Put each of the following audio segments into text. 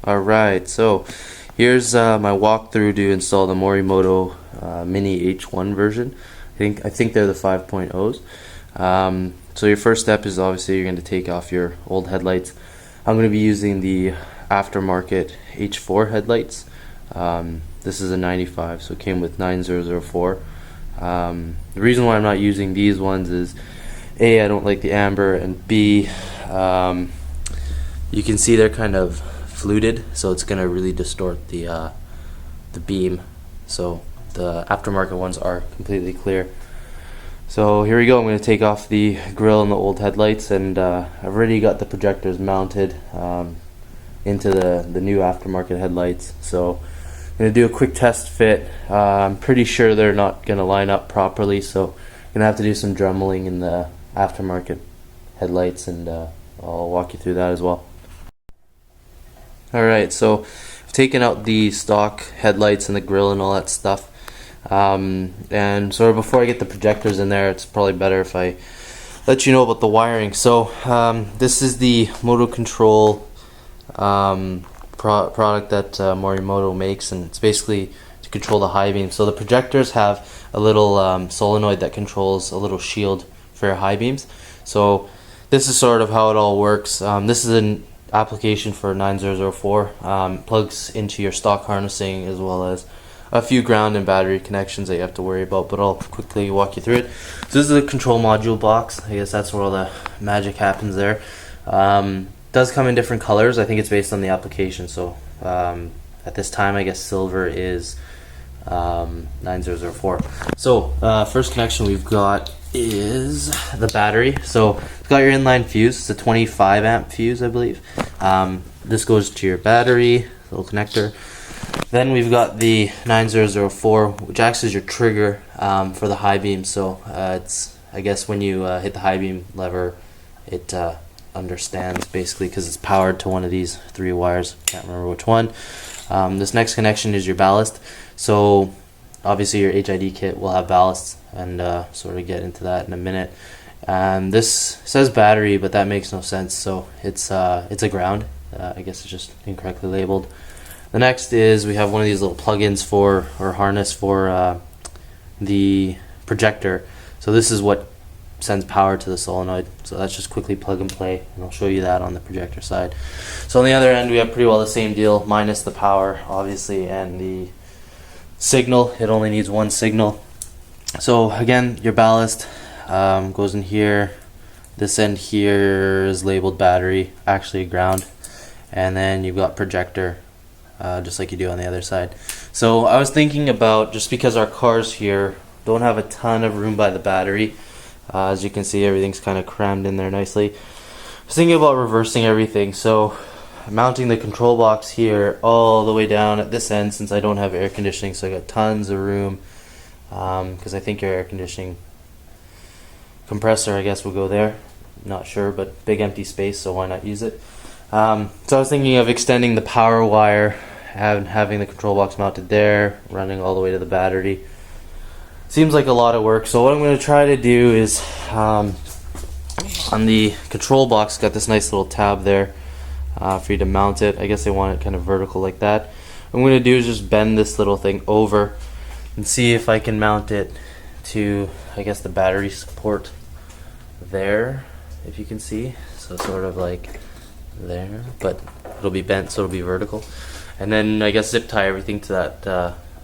Alright, so here's my walkthrough to install the Morimoto Mini H1 version. I think they're the 5.0s. So your first step is obviously you're going to take off your old headlights. I'm going to be using the Aftermarket H4 headlights. This is a 95, so it came with 9004. The reason why I'm not using these ones is A, I don't like the amber, and B, you can see they're kind of fluted, so it's gonna really distort the beam. So the aftermarket ones are completely clear. So here we go. I'm going to take off the grille and the old headlights, and I've already got the projectors mounted into the new aftermarket headlights. So I'm going to do a quick test fit. I'm pretty sure they're not going to line up properly, so I'm going to have to do some dremmeling in the aftermarket headlights, and I'll walk you through that as well. Alright, so I've taken out the stock headlights and the grille and all that stuff. And sort of before I get the projectors in there, it's probably better if I let you know about the wiring. So this is the MotoControl product that Morimoto makes, and it's basically to control the high beam. So the projectors have a little solenoid that controls a little shield for your high beams. So this is sort of how it all works. This is an application for 9004. Plugs into your stock harnessing, as well as a few ground and battery connections that you have to worry about, but I'll quickly walk you through it. So this is a control module box. I guess that's where all the magic happens there. Does come in different colors. I think it's based on the application. So at this time, I guess silver is 9004. So first connection we've got is the battery. So you've got your inline fuse. It's a 25 amp fuse, I believe. This goes to your battery, little connector. Then we've got the 9004, which acts as your trigger for the high beam. So it's, I guess when you hit the high beam lever, it understands basically, because it's powered to one of these three wires. Can't remember which one. This next connection is your ballast. So obviously your HID kit will have ballasts, and sort of get into that in a minute. This says battery, but that makes no sense. So it's a ground. I guess it's just incorrectly labeled. The next is we have one of these little plugins for, or harness for the projector. So this is what sends power to the solenoid. So that's just quickly plug and play, and I'll show you that on the projector side. So on the other end we have pretty well the same deal, minus the power obviously, and the signal. It only needs one signal. So again, your ballast goes in here. This end here is labeled battery, actually ground. And then you've got projector, just like you do on the other side. So I was thinking about, just because our cars here don't have a ton of room by the battery, as you can see everything's kind of crammed in there nicely. I was thinking about reversing everything, so mounting the control box here all the way down at this end, since I don't have air conditioning, so I got tons of room, because I think your air conditioning compressor, I guess, will go there. Not sure, but big empty space, so why not use it? So I was thinking of extending the power wire, having the control box mounted there, running all the way to the battery. Seems like a lot of work. So what I'm going to try to do is, on the control box, got this nice little tab there for you to mount it. I guess they want it kind of vertical like that. What I'm going to do is just bend this little thing over and see if I can mount it to, I guess, the battery support there, if you can see. So sort of like there, but it'll be bent, so it'll be vertical. And then I guess zip tie everything to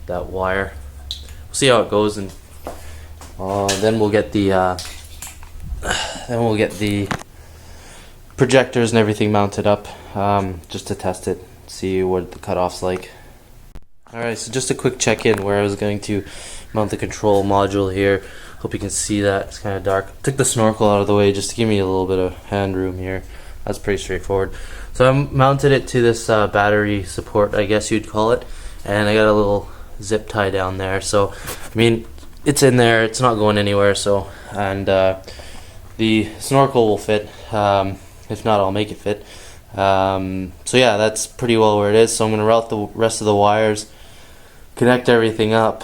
that wire. We'll see how it goes, and then we'll get the projectors and everything mounted up, just to test it, see what the cutoff's like. Alright, so just a quick check-in where I was going to mount the control module here. Hope you can see that. It's kind of dark. Took the snorkel out of the way just to give me a little bit of hand room here. That's pretty straightforward. So I mounted it to this battery support, I guess you'd call it, and I got a little zip tie down there. So I mean, it's in there, it's not going anywhere. So, and the snorkel will fit. If not, I'll make it fit. So yeah, that's pretty well where it is. So I'm gonna route the rest of the wires, connect everything up,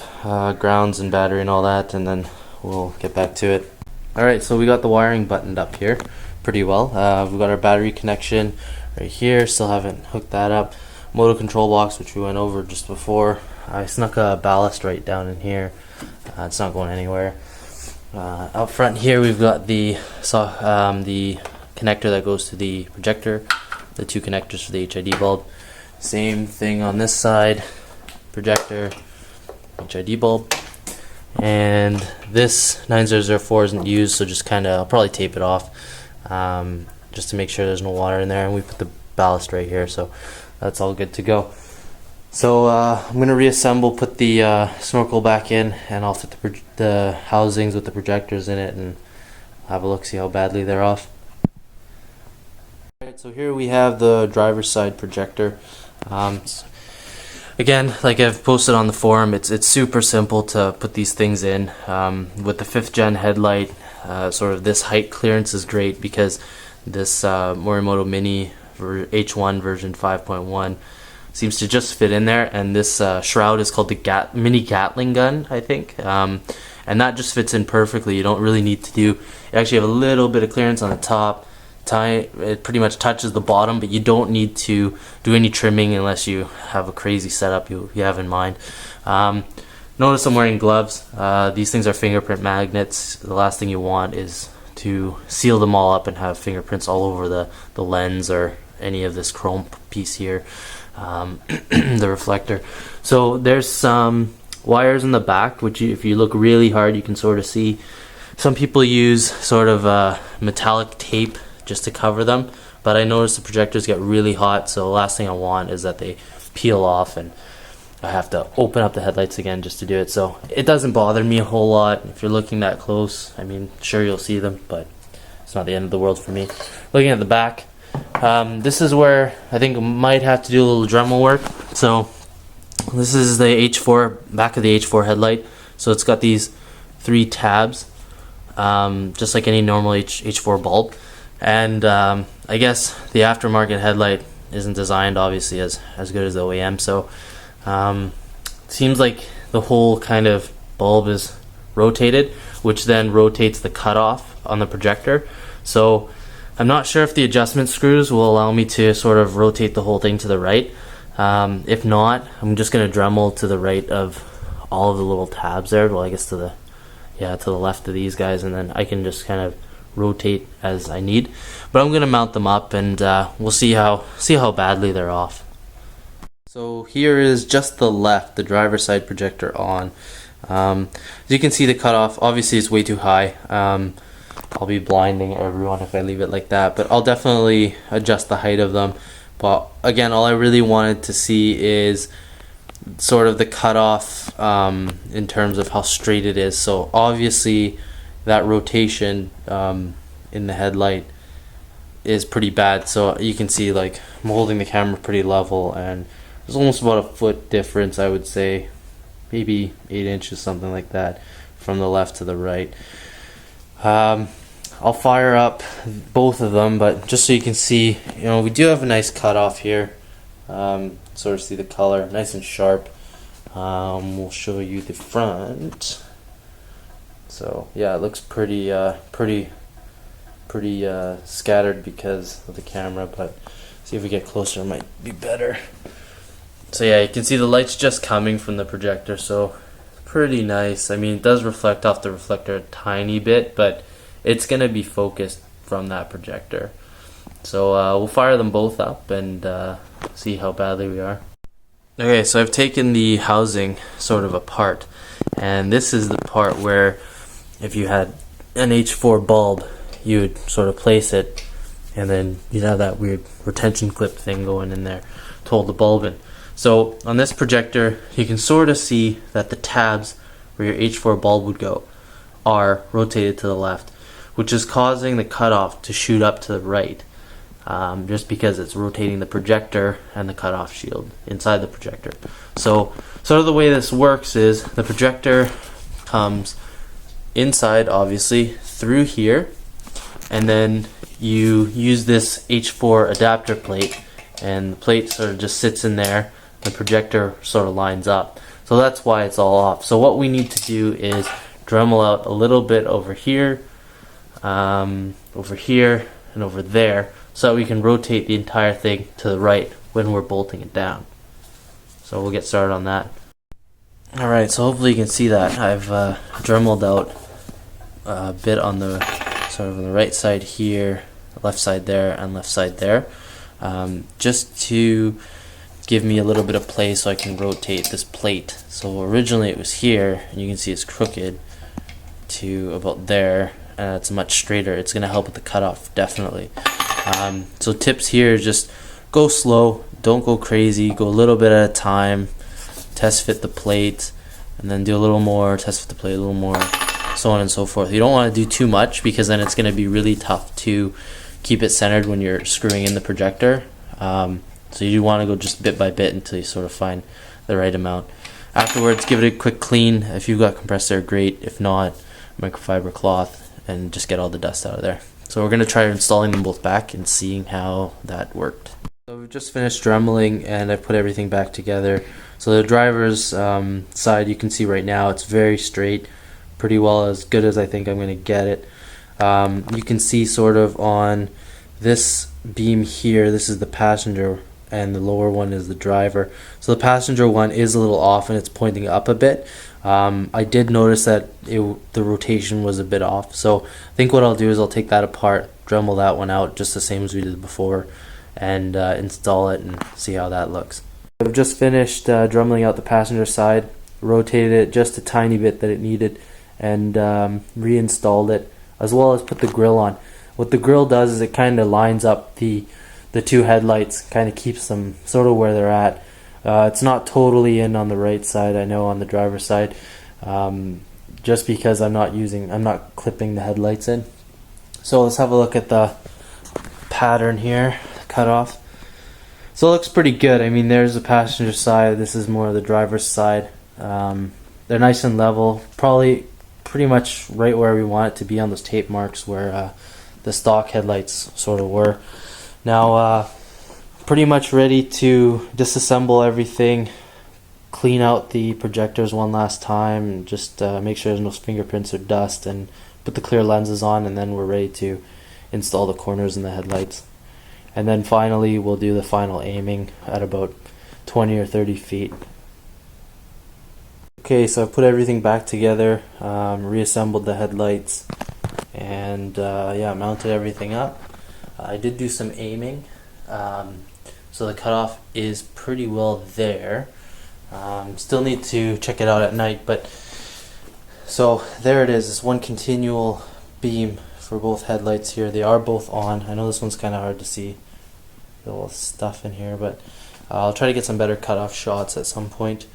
grounds and battery and all that, and then we'll get back to it. Alright, so we got the wiring buttoned up here pretty well. We've got our battery connection right here, still haven't hooked that up. MotoControl box, which we went over just before. I snuck a ballast right down in here. It's not going anywhere. Out front here we've got the connector that goes to the projector, the two connectors for the HID bulb. Same thing on this side, projector, HID bulb. And this 9004 isn't used, so just kind of, I'll probably tape it off just to make sure there's no water in there. And we put the ballast right here, so that's all good to go. So I'm going to reassemble, put the snorkel back in, and I'll fit the housings with the projectors in it and have a look, see how badly they're off. Alright, so here we have the driver's side projector. Again, like I've posted on the forum, it's super simple to put these things in. With the 5th gen headlight, sort of this height clearance is great because this Morimoto Mini H1 version 5.1 seems to just fit in there, and this shroud is called the mini Gatling gun, I think, and that just fits in perfectly. You don't really need to do, you actually have a little bit of clearance on the top. It pretty much touches the bottom, but you don't need to do any trimming unless you have a crazy setup you have in mind. Notice I'm wearing gloves. These things are fingerprint magnets. The last thing you want is to seal them all up and have fingerprints all over the lens or any of this chrome piece here, the reflector. So there's some wires in the back, which if you look really hard you can sort of see. Some people use sort of metallic tape just to cover them, but I noticed the projectors get really hot, so the last thing I want is that they peel off and I have to open up the headlights again just to do it. So it doesn't bother me a whole lot. If you're looking that close, I mean, sure, you'll see them, but it's not the end of the world for me. Looking at the back, this is where I think I might have to do a little Dremel work. So this is the H4, back of the H4 headlight. So it's got these 3 tabs, just like any normal H4 bulb. And I guess the aftermarket headlight isn't designed obviously as good as the OEM, so seems like the whole kind of bulb is rotated, which then rotates the cutoff on the projector. So I'm not sure if the adjustment screws will allow me to sort of rotate the whole thing to the right. If not, I'm just going to Dremel to the right of all of the little tabs there. Well, I guess to the left of these guys, and then I can just kind of rotate as I need. But I'm gonna mount them up, and we'll see how badly they're off. So here is just the driver's side projector on. As you can see, the cutoff obviously is way too high. I'll be blinding everyone if I leave it like that, but I'll definitely adjust the height of them. But again, all I really wanted to see is sort of the cutoff in terms of how straight it is. So obviously that rotation in the headlight is pretty bad, so you can see, like, I'm holding the camera pretty level, and there's almost about a foot difference, I would say, maybe 8 inches, something like that, from the left to the right. I'll fire up both of them, but just so you can see, you know, we do have a nice cutoff here. Sort of see the color, nice and sharp. We'll show you the front. So yeah, it looks pretty scattered because of the camera, but see if we get closer, it might be better. So yeah, you can see the light's just coming from the projector, so pretty nice. I mean, it does reflect off the reflector a tiny bit, but it's gonna be focused from that projector. So we'll fire them both up and see how badly we are. Okay, so I've taken the housing sort of apart, and this is the part where if you had an H4 bulb, you would sort of place it, and then you'd have that weird retention clip thing going in there to hold the bulb in. So on this projector, you can sort of see that the tabs where your H4 bulb would go are rotated to the left, which is causing the cutoff to shoot up to the right, just because it's rotating the projector and the cutoff shield inside the projector. So sort of the way this works is the projector comes inside, obviously, through here, and then you use this H4 adapter plate, and the plate sort of just sits in there. The projector sort of lines up, so that's why it's all off. So what we need to do is Dremel out a little bit over here, and over there, so that we can rotate the entire thing to the right when we're bolting it down. So we'll get started on that. Alright, so hopefully you can see that I've Dremelled out a bit on the sort of on the right side here, left side there, and left side there, just to give me a little bit of play so I can rotate this plate. So originally it was here, and you can see it's crooked to about there, and it's much straighter. It's going to help with the cutoff, definitely. So tips here, just go slow, don't go crazy, go a little bit at a time, test fit the plate, and then do a little more, test fit the plate a little more, so on and so forth. You don't want to do too much, because then it's going to be really tough to keep it centered when you're screwing in the projector. So you do want to go just bit by bit until you sort of find the right amount. Afterwards, give it a quick clean. If you've got compressed air, great. If not, microfiber cloth, and just get all the dust out of there. So we're going to try installing them both back and seeing how that worked. So we've just finished dremeling, and I've put everything back together. So the driver's side, you can see right now, it's very straight, pretty well as good as I think I'm going to get it. You can see sort of on this beam here, this is the passenger, and the lower one is the driver. So the passenger one is a little off, and it's pointing up a bit. I did notice that the rotation was a bit off, so I think what I'll do is I'll take that apart, Dremel that one out just the same as we did before, and install it and see how that looks. I've just finished dremeling out the passenger side, rotated it just a tiny bit that it needed, and reinstalled it, as well as put the grill on. What the grill does is it kind of lines up the two headlights, kind of keeps them sort of where they're at. It's not totally in on the right side, I know, on the driver's side, just because I'm not clipping the headlights in. So let's have a look at the pattern here, cutoff. So it looks pretty good. I mean, there's the passenger side, this is more of the driver's side. They're nice and level, probably pretty much right where we want it to be on those tape marks where the stock headlights sort of were. Now pretty much ready to disassemble everything, clean out the projectors one last time, and just make sure there's no fingerprints or dust, and put the clear lenses on, and then we're ready to install the corners and the headlights. And then finally we'll do the final aiming at about 20 or 30 feet. Okay, so I put everything back together, reassembled the headlights, and yeah, mounted everything up. I did do some aiming, so the cutoff is pretty well there. Still need to check it out at night, but so there it is. It's one continual beam for both headlights here. They are both on. I know this one's kind of hard to see, the little stuff in here, but I'll try to get some better cutoff shots at some point,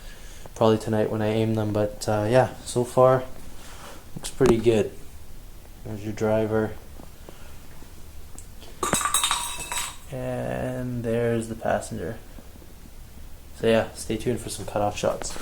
probably tonight when I aim them. But yeah, so far looks pretty good. There's your driver, and there's the passenger. So yeah, stay tuned for some cutoff shots.